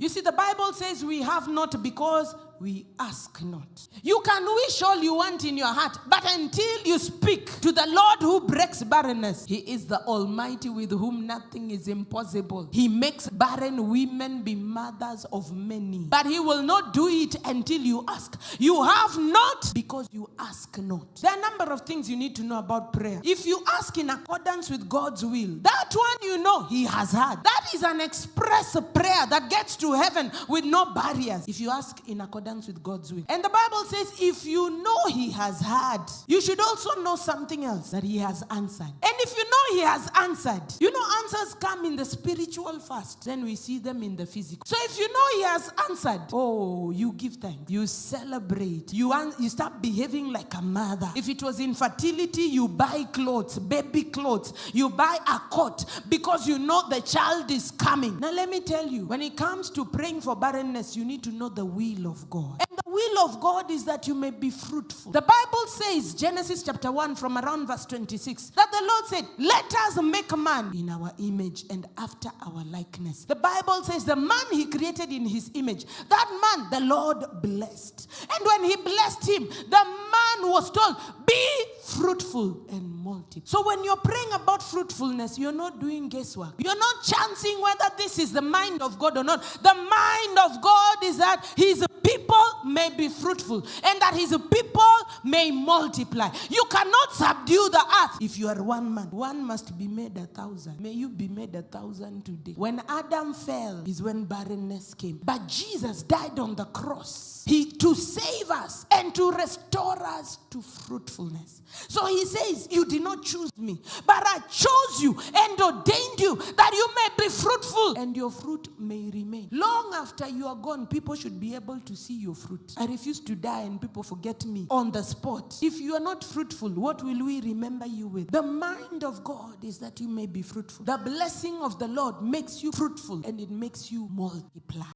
You see, the Bible says we have not because we ask not. You can wish all you want in your heart, but until you speak to the Lord who breaks barrenness, He is the Almighty with whom nothing is impossible. He makes barren women be mothers of many. But He will not do it until you ask. You have not because you ask not. There are a number of things you need to know about prayer. If you ask in accordance with God's will, that one you know He has heard. That is an express prayer that gets to heaven with no barriers. If you ask in accordance with God's will. And the Bible says if you know He has heard, you should also know something else, that He has answered. And if you know He has answered, you know answers come in the spiritual first, then we see them in the physical. So if you know He has answered, oh, you give thanks, you celebrate, you start behaving like a mother. If it was infertility, you buy clothes, baby clothes, you buy a coat because you know the child is coming. Now let me tell you, when it comes to praying for barrenness, you need to know the will of God. And the will of God is that you may be fruitful. The Bible says, Genesis chapter 1 from around verse 26, that the Lord said, let us make man in our image and after our likeness. The Bible says the man He created in His image, that man the Lord blessed. And when He blessed him, the man was told, be fruitful and multiply. So when you're praying about fruitfulness, you're not doing guesswork. You're not chancing whether this is the mind of God or not. The mind of God is that His people may be fruitful and that His people may multiply. You cannot subdue the earth if you are one man. One must be made 1,000. May you be made 1,000 today. When Adam fell is when barrenness came. But Jesus died on the cross to save us and to restore us to fruitfulness. So He says, you did not choose me, but I chose you and ordained you that you may be fruitful and your fruit may remain. Long after you are gone, people should be able to see your fruit. I refuse to die and people forget me on the spot. If you are not fruitful, what will we remember you with? The mind of God is that you may be fruitful. The blessing of the Lord makes you fruitful and it makes you multiply.